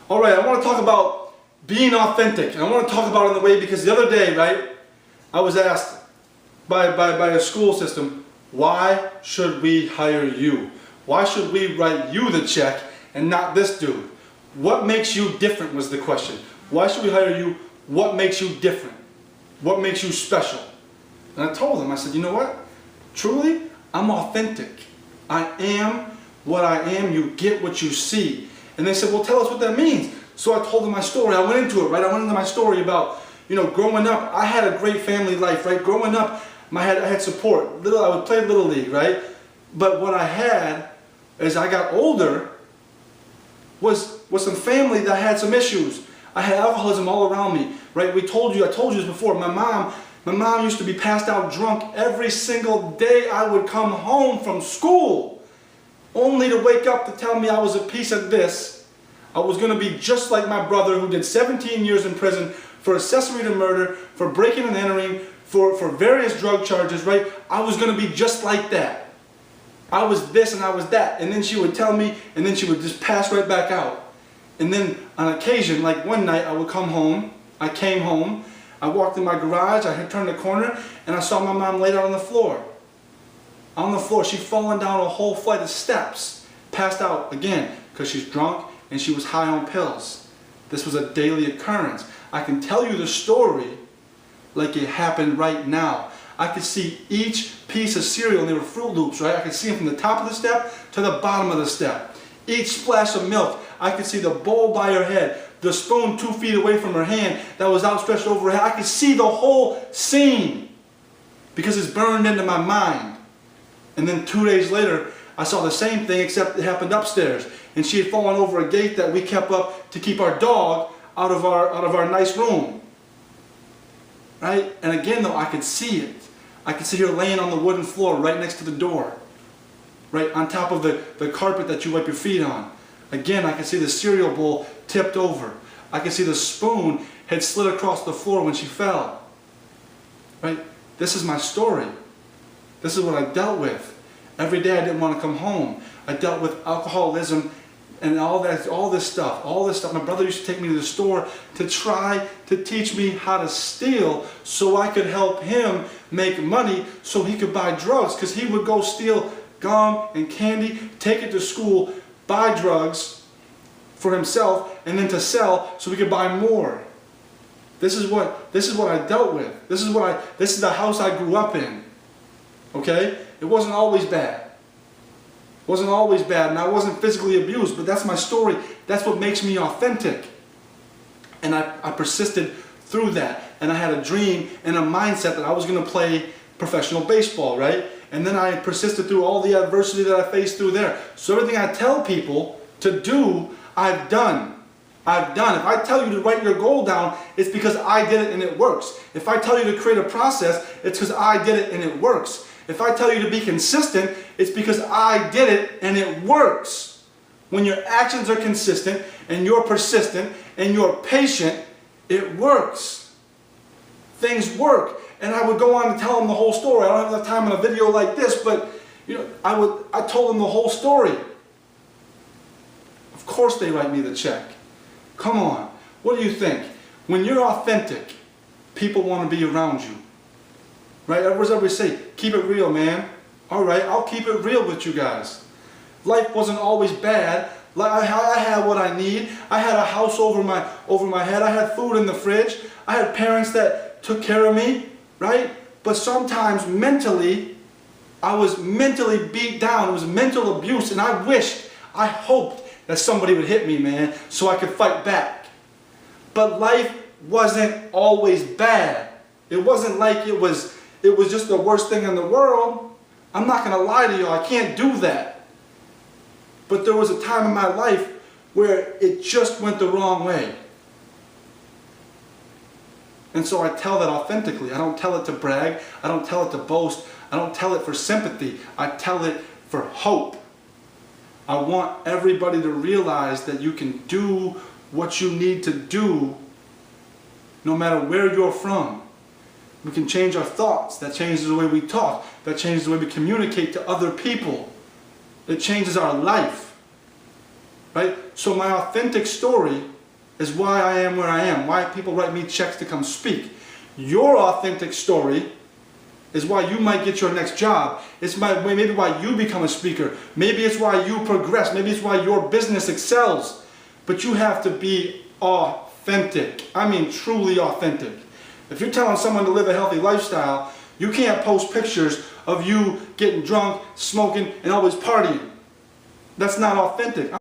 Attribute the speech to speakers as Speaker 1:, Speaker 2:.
Speaker 1: All right, I want to talk about being authentic. And I want to talk about it in the way because the other day, right, I was asked by a school system, why should we hire you? Why should we write you the check and not this dude? What makes you different was the question. Why should we hire you? What makes you different? What makes you special? And I told them, I said, you know what? Truly, I'm authentic. I am what I am. You get what you see. And they said, well, tell us what that means. So I told them my story. I went into it, right? I went into my story about, growing up. I had a great family life, right? Growing up, I had support. I would play Little League, right? But what I had, as I got older, was some family that had some issues. I had alcoholism all around me, right? I told you this before. My mom used to be passed out drunk every single day I would come home from school, only to wake up to tell me I was a piece of this. I was going to be just like my brother who did 17 years in prison for accessory to murder, for breaking and entering, for various drug charges, right? I was going to be just like that. I was this and I was that. And then she would tell me, and then she would just pass right back out. And then on occasion, like one night, I would come home. I came home. I walked in my garage. I had turned the corner, and I saw my mom laid out on the floor. On the floor, she'd fallen down a whole flight of steps, passed out again because she's drunk and she was high on pills. This was a daily occurrence. I can tell you the story like it happened right now. I could see each piece of cereal, and they were Fruit Loops, right? I could see them from the top of the step to the bottom of the step. Each splash of milk, I could see the bowl by her head, the spoon 2 feet away from her hand that was outstretched over her head. I could see the whole scene because it's burned into my mind. And then 2 days later, I saw the same thing except it happened upstairs. And she had fallen over a gate that we kept up to keep our dog out of our nice room. Right? And again though, I could see it. I could see her laying on the wooden floor right next to the door. Right on top of the carpet that you wipe your feet on. Again, I could see the cereal bowl tipped over. I could see the spoon had slid across the floor when she fell. Right? This is my story. This is what I dealt with. Every day I didn't want to come home. I dealt with alcoholism and all this stuff. My brother used to take me to the store to try to teach me how to steal so I could help him make money so he could buy drugs, because he would go steal gum and candy, take it to school, buy drugs for himself, and then to sell so we could buy more. This is what I dealt with. This is the house I grew up in. Okay? It wasn't always bad. It wasn't always bad, and I wasn't physically abused, but that's my story. That's what makes me authentic. And I persisted through that, and I had a dream and a mindset that I was going to play professional baseball, right? And then I persisted through all the adversity that I faced through there. So everything I tell people to do, I've done. I've done. If I tell you to write your goal down, it's because I did it and it works. If I tell you to create a process, it's because I did it and it works. If I tell you to be consistent, it's because I did it and it works. When your actions are consistent and you're persistent and you're patient, it works. Things work. And I would go on and tell them the whole story. I don't have enough time in a video like this, but I told them the whole story. Of course they write me the check. Come on. What do you think? When you're authentic, people want to be around you. Right? What does everybody say? Keep it real, man. All right, I'll keep it real with you guys. Life wasn't always bad. I had what I need. I had a house over my head. I had food in the fridge. I had parents that took care of me, right? But sometimes mentally, I was mentally beat down. It was mental abuse, and I hoped that somebody would hit me, man, so I could fight back. But life wasn't always bad. It wasn't like it was just the worst thing in the world. I'm not going to lie to you. I can't do that. But there was a time in my life where it just went the wrong way. And so I tell that authentically. I don't tell it to brag. I don't tell it to boast. I don't tell it for sympathy. I tell it for hope. I want everybody to realize that you can do what you need to do no matter where you're from. We can change our thoughts. That changes the way we talk. That changes the way we communicate to other people. It changes our life. Right? So my authentic story is why I am where I am, why people write me checks to come speak. Your authentic story is why you might get your next job. It's maybe why you become a speaker. Maybe it's why you progress. Maybe it's why your business excels. But you have to be authentic. I mean truly authentic. If you're telling someone to live a healthy lifestyle, you can't post pictures of you getting drunk, smoking, and always partying. That's not authentic.